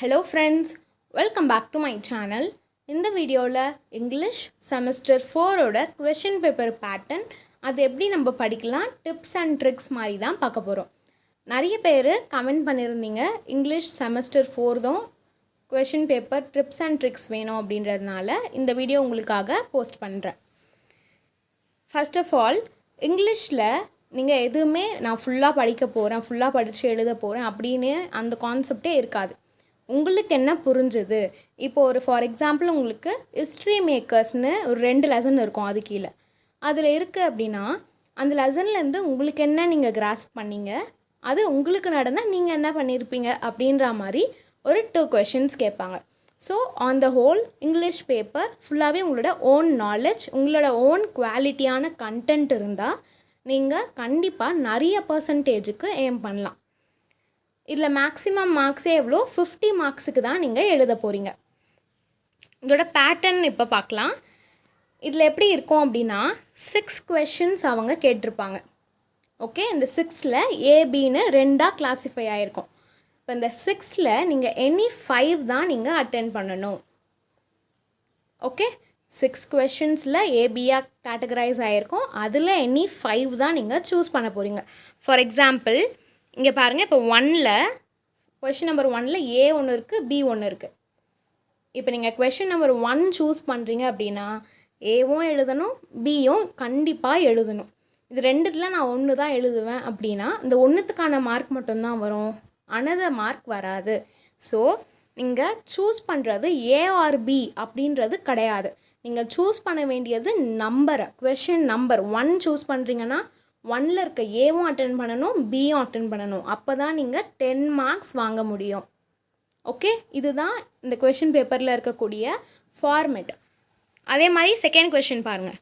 Hello friends, welcome back to my channel. இந்த வீடியோவில் English semester 4ஓட கொஷின் பேப்பர் பேட்டர்ன் அது எப்படி நம்ம படிக்கலாம் டிப்ஸ் அண்ட் ட்ரிக்ஸ் மாதிரி தான் பார்க்க போகிறோம். நிறைய பேர் கமெண்ட் பண்ணியிருந்தீங்க இங்கிலீஷ் செமஸ்டர் 4 தான் question paper tips and tricks வேணும் அப்படின்றதுனால இந்த வீடியோ உங்களுக்காக போஸ்ட் பண்ணுறேன். ஃபர்ஸ்ட் ஆஃப் ஆல் இங்கிலீஷில் நீங்கள் எதுவுமே நான் ஃபுல்லாக படிக்க போகிறேன், ஃபுல்லாக படித்து எழுத போகிறேன் அப்படின்னு அந்த கான்செப்டே இருக்காது. உங்களுக்கு என்ன புரிஞ்சுது, இப்போ ஒரு ஃபார் எக்ஸாம்பிள் உங்களுக்கு ஹிஸ்ட்ரி மேக்கர்ஸ்னு ஒரு 2 லெசன் இருக்கும் அது கீழே. அதில் இருக்குது அப்படின்னா அந்த லெசன்லேருந்து உங்களுக்கு என்ன நீங்கள் கிராஸ்ப் பண்ணீங்க, அது உங்களுக்கு நடந்தால் நீங்கள் என்ன பண்ணியிருப்பீங்க அப்படின்ற மாதிரி ஒரு 2 கொஷின்ஸ் கேட்பாங்க. So on the whole English paper ஃபுல்லாகவே உங்களோட ஓன் நாலேஜ், உங்களோட ஓன் குவாலிட்டியான கண்டென்ட் இருந்தால் நீங்கள் கண்டிப்பாக நிறைய பர்சன்டேஜுக்கு எய்ம் பண்ணலாம். இதில் மேக்ஸிமம் மார்க்ஸே எவ்வளோ 50 மார்க்ஸுக்கு தான் நீங்கள் எழுத போகிறீங்க. இதோட பேட்டர்ன் இப்போ பார்க்கலாம். இதில் எப்படி இருக்கும் அப்படின்னா 6 கொஷின்ஸ் அவங்க கேட்டிருப்பாங்க. ஓகே, இந்த 6ல் ஏபின்னு 2ஆக கிளாஸிஃபை ஆகிருக்கும். இப்போ இந்த 6ல் நீங்கள் எனி 5 தான் நீங்கள் அட்டென்ட் பண்ணணும். ஓகே, 6 கொஷின்ஸில் ஏபியாக கேட்டகரைஸ் ஆகிருக்கும். அதில் எனி 5 தான் நீங்கள் சூஸ் பண்ண போகிறீங்க. ஃபார் எக்ஸாம்பிள் இங்கே பாருங்கள், இப்போ 1ல் கொஷின் நம்பர் 1ல் ஏ ஒன்று இருக்குது, பி ஒன்று இருக்குது. இப்போ நீங்கள் கொஷின் நம்பர் 1 சூஸ் பண்ணுறீங்க அப்படின்னா ஏவும் எழுதணும், பியும் கண்டிப்பாக எழுதணும். இது ரெண்டுத்தில் நான் 1 தான் எழுதுவேன் அப்படின்னா இந்த 1த்துக்கான மார்க் மட்டும்தான் வரும், அனதர் மார்க் வராது. ஸோ நீங்கள் சூஸ் பண்ணுறது ஏ ஆர் பி அப்படின்றது கிடையாது. நீங்கள் சூஸ் பண்ண வேண்டியது நம்பரை, கொஷின் நம்பர் 1 சூஸ் பண்ணுறீங்கன்னா 1ல் இருக்க ஏவும் அட்டென்ட் பண்ணணும், பியும் அட்டென்ட் பண்ணணும். அப்போ தான் நீங்கள் 10 மார்க்ஸ் வாங்க முடியும். ஓகே, இதுதான் இந்த கொஷின் பேப்பரில் இருக்கக்கூடிய ஃபார்மேட். அதே மாதிரி செகண்ட் கொஷின் பாருங்கள்.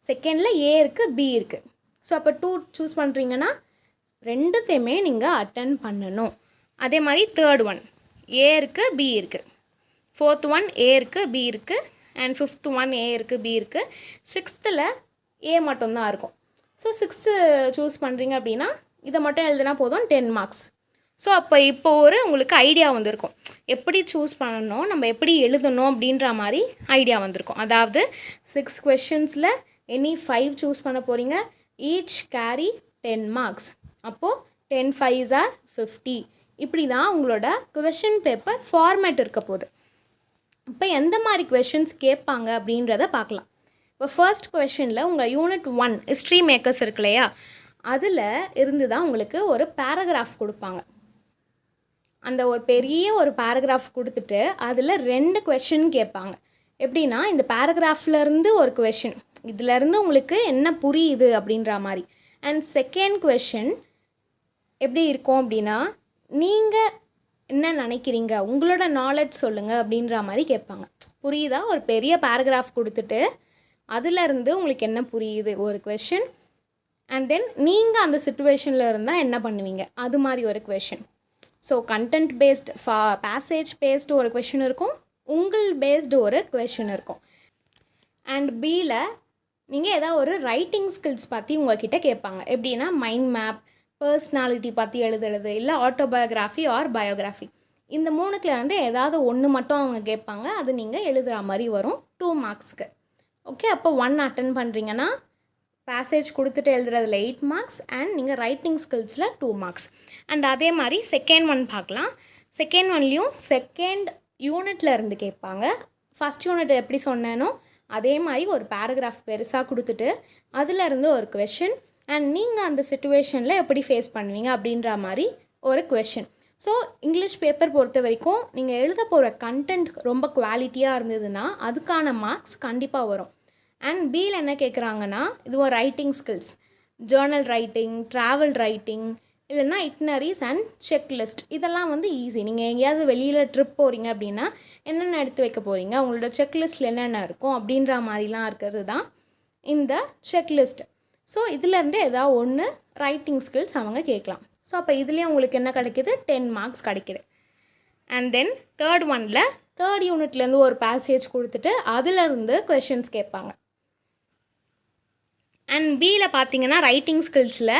செகண்டில் ஏ இருக்குது, பி இருக்குது. ஸோ அப்போ 2 சூஸ் பண்ணுறீங்கன்னா ரெண்டுத்தையுமே நீங்கள் அட்டென்ட் பண்ணணும். அதே மாதிரி தேர்ட் ஒன் ஏ இருக்குது, பி இருக்குது. ஃபோர்த் ஒன் ஏ இருக்குது, பி இருக்குது. அண்ட் ஃபிஃப்த் ஒன் ஏ இருக்குது, பி இருக்குது. 6த்தில் ஏ மட்டும்தான் இருக்கும். ஸோ 6 சூஸ் பண்ணுறீங்க அப்படின்னா இதை மட்டும் எழுதினா போதும், 10 மார்க்ஸ். ஸோ அப்போ இப்போ ஒரு உங்களுக்கு ஐடியா வந்திருக்கும் எப்படி சூஸ் பண்ணணும், நம்ம எப்படி எழுதணும் அப்படின்ற மாதிரி ஐடியா வந்திருக்கும். அதாவது 6 கொஷின்ஸில் எனி 5 சூஸ் பண்ண போகிறீங்க. Each carry 10 marks. அப்போது 10 5s are 50. இப்படி தான் உங்களோட கொஷின் பேப்பர் ஃபார்மேட் இருக்க போகுது. இப்போ எந்த மாதிரி கொஷின்ஸ் கேட்பாங்க அப்படின்றத பார்க்கலாம். இப்போ ஃபர்ஸ்ட் கொஷினில் உங்கள் யூனிட் 1 ஹிஸ்ட்ரி மேக்கர்ஸ் இருக்கு இல்லையா, அதில் இருந்து தான் உங்களுக்கு ஒரு பேராகிராஃப் கொடுப்பாங்க. அந்த ஒரு பெரிய ஒரு பேராகிராஃப் கொடுத்துட்டு அதில் 2 கொஷின் கேட்பாங்க. எப்படின்னா இந்த பேராகிராஃப்லேருந்து ஒரு கொஷின், இதிலேருந்து உங்களுக்கு என்ன புரியுது அப்படின்ற மாதிரி. அண்ட் செகண்ட் கொஷின் எப்படி இருக்கும் அப்படின்னா நீங்கள் என்ன நினைக்கிறீங்க, உங்களோட நாலேஜ் சொல்லுங்கள் அப்படின்ற மாதிரி கேட்பாங்க. புரியுதா? ஒரு பெரிய பேராகிராஃப் கொடுத்துட்டு அதிலேருந்து உங்களுக்கு என்ன புரியுது ஒரு கொஷின். அண்ட் தென் நீங்கள் அந்த சிச்சுவேஷனில் இருந்தால் என்ன பண்ணுவீங்க, அது மாதிரி ஒரு question. So content based, passage based ஒரு கொஷின் இருக்கும், உங்கள் பேஸ்டு ஒரு கொஷின் இருக்கும். அண்ட் பியில் நீங்கள் ஏதாவது ஒரு ரைட்டிங் ஸ்கில்ஸ் பற்றி உங்கள்கிட்ட கேட்பாங்க. எப்படின்னா மைண்ட் மேப், பர்சனாலிட்டி பற்றி எழுதுறது, இல்லை ஆட்டோபயோகிராஃபி ஆர் பயோகிராஃபி. இந்த 3த்துலேருந்து ஏதாவது ஒன்று மட்டும் அவங்க கேட்பாங்க. அது நீங்கள் எழுதுகிற மாதிரி வரும் 2 மார்க்ஸ்க்கு. ஓகே, அப்போ 1 அட்டன் பண்ணுறீங்கன்னா பேசேஜ் கொடுத்துட்டு எழுதுறதுல 8 மார்க்ஸ் அண்ட் நீங்கள் ரைட்டிங் ஸ்கில்ஸில் 2 மார்க்ஸ். அண்ட் அதே மாதிரி செகண்ட் ஒன் பார்க்கலாம். செகண்ட் ஒன்லேயும் செகண்ட் யூனிட்டில் இருந்து கேட்பாங்க. ஃபஸ்ட் யூனிட் எப்படி சொன்னேனோ அதே மாதிரி ஒரு பேராகிராஃப் பெருசாக கொடுத்துட்டு அதிலேருந்து ஒரு கொஷின் அண்ட் நீங்கள் அந்த சிச்சுவேஷனில் எப்படி ஃபேஸ் பண்ணுவீங்க அப்படின்ற மாதிரி ஒரு கொஷின். ஸோ இங்கிலீஷ் பேப்பர் பொறுத்த வரைக்கும் நீங்கள் எழுத போகிற கண்டென்ட் ரொம்ப குவாலிட்டியாக இருந்ததுன்னா அதுக்கான மார்க்ஸ் கண்டிப்பாக வரும். அண்ட் பியில் என்ன கேட்குறாங்கன்னா இது ஒரு writing skills, Journal writing, travel writing, இல்லைன்னா இட்னரிஸ் அண்ட் செக்லிஸ்ட். இதெல்லாம் வந்து ஈஸி. நீங்கள் எங்கேயாவது வெளியில் ட்ரிப் போகிறீங்க அப்படின்னா என்னென்ன எடுத்து வைக்க போகிறீங்க, உங்களோட செக்லிஸ்ட்டில் என்னென்ன இருக்கும் அப்படின்ற மாதிரிலாம் இருக்கிறது தான் இந்த செக்லிஸ்ட். ஸோ இதுலேருந்து ஏதாவது ஒன்று ரைட்டிங் ஸ்கில்ஸ் அவங்க கேட்கலாம். ஸோ அப்போ இதுலேயும் உங்களுக்கு என்ன கிடைக்கிது, 10 மார்க்ஸ் கிடைக்கிது. அண்ட் தென் தேர்ட் ஒனில் தேர்ட் யூனிட்லேருந்து ஒரு பேசேஜ் கொடுத்துட்டு அதிலிருந்து கொஷின்ஸ் கேட்பாங்க. அண்ட் பியில் பார்த்தீங்கன்னா ரைட்டிங் ஸ்கில்ஸில்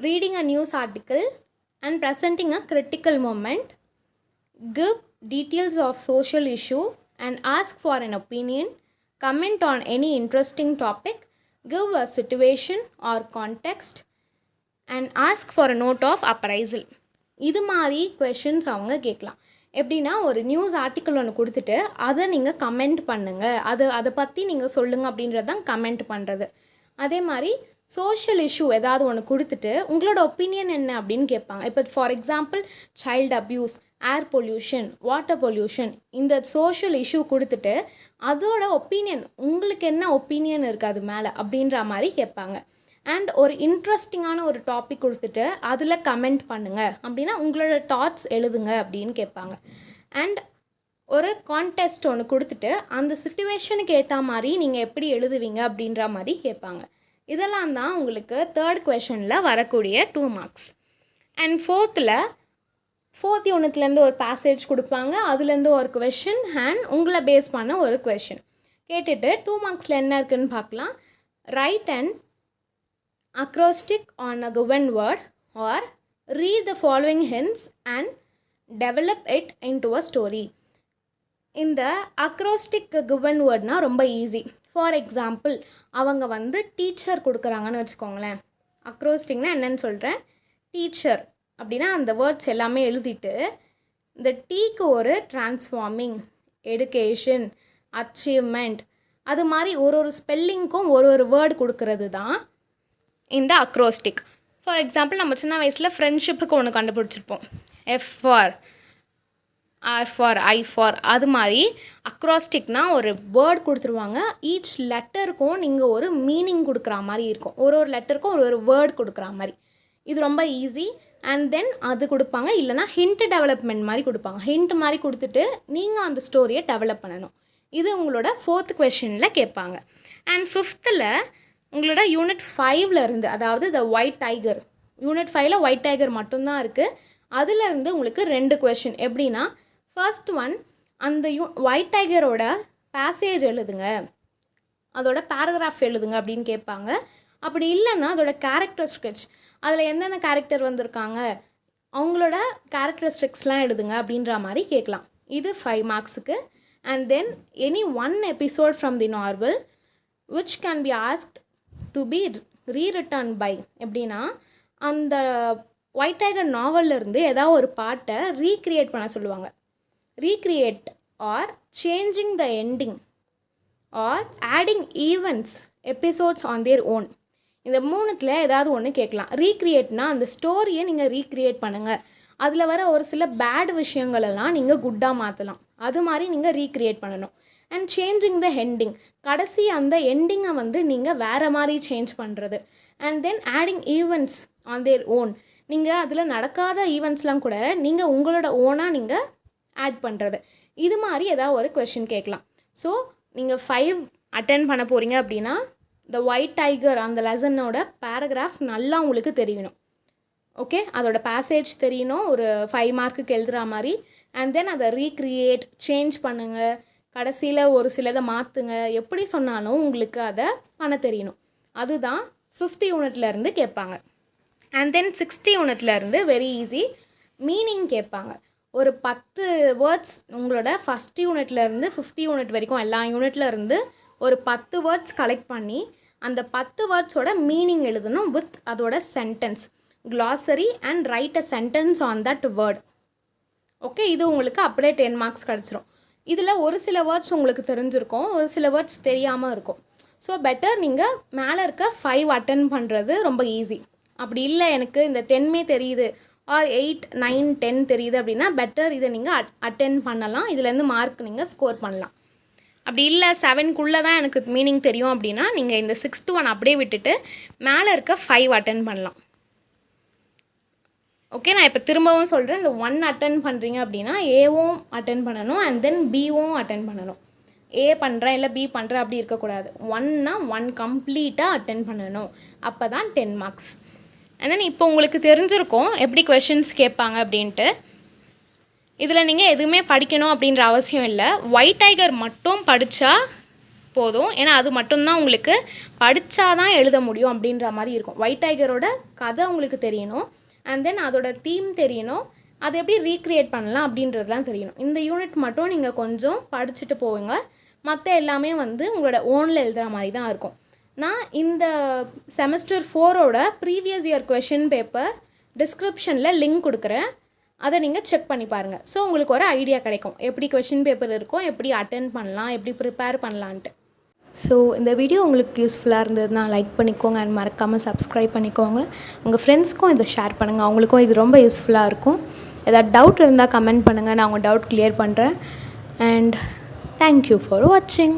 reading a news article and presenting a critical moment, give details of social issue and ask for an opinion, comment on any interesting topic, give a situation or context and ask for a note of appraisal. இது மாதிரி questions அவங்க கேட்கலாம். எப்படின்னா ஒரு news article ஒன்று கொடுத்துட்டு அதை நீங்கள் கமெண்ட் பண்ணுங்கள், அதை பற்றி நீங்கள் சொல்லுங்கள் அப்படின்றது தான் கமெண்ட் பண்ணுறது. அதே மாதிரி சோஷியல் இஷ்யூ ஏதாவது ஒன்று கொடுத்துட்டு உங்களோட ஒப்பீனியன் என்ன அப்படின்னு கேட்பாங்க. இப்போ for example child abuse, air pollution, water pollution, இந்த சோஷியல் இஷ்யூ கொடுத்துட்டு அதோட ஒப்பீனியன், உங்களுக்கு என்ன ஒப்பீனியன் இருக்குது அது மேலே அப்படின்ற மாதிரி கேட்பாங்க. அண்ட் ஒரு இன்ட்ரெஸ்டிங்கான ஒரு டாபிக் கொடுத்துட்டு அதில் கமெண்ட் பண்ணுங்கள் அப்படின்னா உங்களோட தாட்ஸ் எழுதுங்க அப்படின்னு கேட்பாங்க. அண்ட் ஒரு கான்டெஸ்ட் ஒன்று கொடுத்துட்டு அந்த சிச்சுவேஷனுக்கு ஏற்ற மாதிரி நீங்கள் எப்படி எழுதுவீங்க அப்படின்ற மாதிரி கேட்பாங்க. இதெல்லாம் தான் உங்களுக்கு தேர்ட் கொஷனில் வரக்கூடிய 2 மார்க்ஸ். அண்ட் ஃபோர்த் யூனிட்லேருந்து ஒரு பேசேஜ் கொடுப்பாங்க, அதுலேருந்து ஒரு கொஷின் அண்ட் உங்களை பேஸ் பண்ண ஒரு கொஷின் கேட்டுட்டு 2 மார்க்ஸில் என்ன இருக்குதுன்னு பார்க்கலாம். Right and acrostic on a given word or read the following hints and develop it into a story. இந்த acrostic given wordனா ரொம்ப ஈஸி. ஃபார் எக்ஸாம்பிள் அவங்க டீச்சர் கொடுக்குறாங்கன்னு வச்சுக்கோங்களேன். அக்ரோஸ்டிக்னா என்னன்னு சொல்கிறேன். டீச்சர் அப்படின்னா அந்த வேர்ட்ஸ் எல்லாமே எழுதிட்டு இந்த டீக்கு ஒரு டிரான்ஸ்ஃபார்மிங், எடுகேஷன், அச்சீவ்மெண்ட், அது மாதிரி ஒரு ஸ்பெல்லிங்க்கும் ஒரு வேர்டு கொடுக்கறது தான் இந்த அக்ரோஸ்டிக். ஃபார் எக்ஸாம்பிள் நம்ம சின்ன வயசில் ஃப்ரெண்ட்ஷிப்புக்கு ஒன்று கண்டுபிடிச்சிருப்போம், F for, R for, I for. அது மாதிரி அக்ராஸ்டிக்னால் ஒரு வேர்ட் கொடுத்துருவாங்க, ஈச் லெட்டருக்கும் நீங்கள் ஒரு மீனிங் கொடுக்குற மாதிரி இருக்கும், ஒரு லெட்டருக்கும் ஒரு வேர்ட் கொடுக்குற மாதிரி. இது ரொம்ப ஈஸி. அண்ட் தென் அது கொடுப்பாங்க, இல்லைனா ஹிண்ட் டெவலப்மெண்ட் மாதிரி கொடுப்பாங்க. ஹிண்ட் மாதிரி கொடுத்துட்டு நீங்கள் அந்த ஸ்டோரியை டெவலப் பண்ணணும். இது உங்களோட 4th கொஷனில் கேட்பாங்க. அண்ட் 5th உங்களோட யூனிட் 5 இருந்து, அதாவது த white tiger, unit 5 white tiger மட்டும்தான் இருக்குது. அதுலேருந்து உங்களுக்கு 2 கொஷின். எப்படின்னா ஃபர்ஸ்ட் ஒன், அந்த ஒயிட் டைகரோட பேசேஜ் எழுதுங்க, அதோட பேராகிராஃப் எழுதுங்க அப்படின்னு கேட்பாங்க. அப்படி இல்லைன்னா அதோட கேரக்டர் ஸ்கெட்ச், அதில் எந்தெந்த கேரக்டர் வந்திருக்காங்க அவங்களோட கேரக்டரிஸ்டிக்ஸ்லாம் எழுதுங்க அப்படின்ற மாதிரி கேட்கலாம். இது 5 மார்க்ஸுக்கு. And then any one episode from the novel which can be asked to be rewritten by. எப்படின்னா அந்த ஒயிட் டைகர் நாவல்லேருந்து ஏதாவது ஒரு பாட்டை ரீக்ரியேட் பண்ண சொல்லுவாங்க. Recreate R changing the ending are adding events episodes on their own. இந்த 3த்தில் ஏதாவது ஒன்று கேட்கலாம். ரீக்ரியேட்னால் அந்த ஸ்டோரியை நீங்கள் ரீக்ரியேட் பண்ணுங்கள், அதில் வர ஒரு சில பேட் விஷயங்களெல்லாம் நீங்கள் குட்டாக மாற்றலாம், அது மாதிரி நீங்கள் ரீக்ரியேட் பண்ணணும். அண்ட் சேஞ்சிங் த எண்டிங், கடைசி அந்த எண்டிங்கை நீங்கள் வேறு மாதிரி சேஞ்ச் பண்ணுறது. And then adding events on their own, நீங்கள் அதில் நடக்காத ஈவெண்ட்ஸ்லாம் கூட நீங்கள் உங்களோட ஓனாக நீங்கள் ஆட் பண்ணுறது. இது மாதிரி ஏதாவது ஒரு கொஷின் கேட்கலாம். ஸோ நீங்கள் 5 அட்டென்ட் பண்ண போகிறீங்க அப்படின்னா த ஒயிட் டைகர் அந்த லெசனோட பேராகிராஃப் நல்லா உங்களுக்கு தெரியணும். ஓகே, அதோட பேசேஜ் தெரியணும், ஒரு 5 மார்க்குக்கு எழுதுகிற மாதிரி. அண்ட் தென் அதை ரீக்ரியேட், சேஞ்ச் பண்ணுங்கள், கடைசியில் ஒரு சிலதை மாற்றுங்க, எப்படி சொன்னாலும் உங்களுக்கு அதை பண்ண தெரியணும். அதுதான் 5th யூனிட்லேருந்து கேட்பாங்க. அண்ட் தென் 6th யூனிட்லேருந்து வெரி ஈஸி, மீனிங் கேட்பாங்க. ஒரு 10 வேர்ட்ஸ் உங்களோட 1st யூனிட்லேருந்து 5th யூனிட் வரைக்கும் எல்லா யூனிட்லேருந்து ஒரு 10 வேர்ட்ஸ் கலெக்ட் பண்ணி அந்த 10 வேர்ட்ஸோட மீனிங் எழுதணும் வித் அதோட sentence, glossary and right a sentence on that word. Okay, இது உங்களுக்கு அப்படியே 10 மார்க்ஸ் கிடச்சிரும். இதில் ஒரு சில வேர்ட்ஸ் உங்களுக்கு தெரிஞ்சிருக்கும், ஒரு சில வேர்ட்ஸ் தெரியாமல் இருக்கும். ஸோ பெட்டர் நீங்கள் மேலே இருக்க 5 அட்டென்ட் பண்ணுறது ரொம்ப ஈஸி. அப்படி இல்லை எனக்கு இந்த 10மே தெரியுது ஆர் 8, 9, 10 தெரியுது அப்படின்னா பெட்டர் இதை நீங்கள் அட்டென்ட் பண்ணலாம், இதுலேருந்து மார்க் நீங்கள் ஸ்கோர் பண்ணலாம். அப்படி இல்லை 7க்குள்ளே தான் எனக்கு மீனிங் தெரியும் அப்படின்னா நீங்கள் இந்த 6th ஒன் அப்படியே விட்டுட்டு மேலே இருக்க 5 அட்டென்ட் பண்ணலாம். ஓகே, நான் இப்போ திரும்பவும் சொல்கிறேன், இந்த 1 அட்டென்ட் பண்ணுறீங்க அப்படின்னா ஏவும் அட்டென்ட் பண்ணணும் அண்ட் தென் பிவும் அட்டென்ட் பண்ணணும். ஏ பண்ணுறேன் இல்லை பி பண்ணுறேன் அப்படி இருக்கக்கூடாது. 1னா 1 கம்ப்ளீட்டாக அட்டென்ட் பண்ணணும், அப்போ தான் 10 மார்க்ஸ். அண்ட் தென் இப்போ உங்களுக்கு தெரிஞ்சிருக்கும் எப்படி கொஷின்ஸ் கேட்பாங்க அப்படின்ட்டு. இதில் நீங்கள் எதுவுமே படிக்கணும் அப்படின்ற அவசியம் இல்லை, ஒயிட் டைகர் மட்டும் படித்தா போதும். ஏன்னா அது மட்டும்தான் உங்களுக்கு படித்தா தான் எழுத முடியும் அப்படின்ற மாதிரி இருக்கும். ஒயிட் டைகரோட கதை உங்களுக்கு தெரியணும், அண்ட் தென் அதோட தீம் தெரியணும், அதை எப்படி ரீக்ரியேட் பண்ணலாம் அப்படின்றதுலாம் தெரியணும். இந்த யூனிட் மட்டும் நீங்கள் கொஞ்சம் படிச்சுட்டு போவீங்க. மற்ற எல்லாமே வந்து உங்களோட ஓனில் எழுதுகிற மாதிரி தான் இருக்கும். நான் இந்த செமஸ்டர் 4ஓட ப்ரீவியஸ் இயர் கொஷின் பேப்பர் டிஸ்கிரிப்ஷனில் லிங்க் கொடுக்குறேன். அதை நீங்கள் செக் பண்ணி பாருங்கள். ஸோ உங்களுக்கு ஒரு ஐடியா கிடைக்கும் எப்படி கொஷின் பேப்பர் இருக்கும், எப்படி அட்டென்ட் பண்ணலாம், எப்படி ப்ரிப்பேர் பண்ணலான்ட்டு. ஸோ இந்த வீடியோ உங்களுக்கு யூஸ்ஃபுல்லாக இருந்ததுன்னா லைக் பண்ணிக்கோங்க அண்ட் மறக்காமல் சப்ஸ்கிரைப் பண்ணிக்கோங்க. உங்கள் ஃப்ரெண்ட்ஸ்க்கும் இதை ஷேர் பண்ணுங்கள், அவங்களுக்கும் இது ரொம்ப யூஸ்ஃபுல்லாக இருக்கும். ஏதாவது டவுட் இருந்தால் கமெண்ட் பண்ணுங்கள், நான் உங்கள் டவுட் கிளியர் பண்ணுறேன். அண்ட் தேங்க்யூ ஃபார் வாட்சிங்.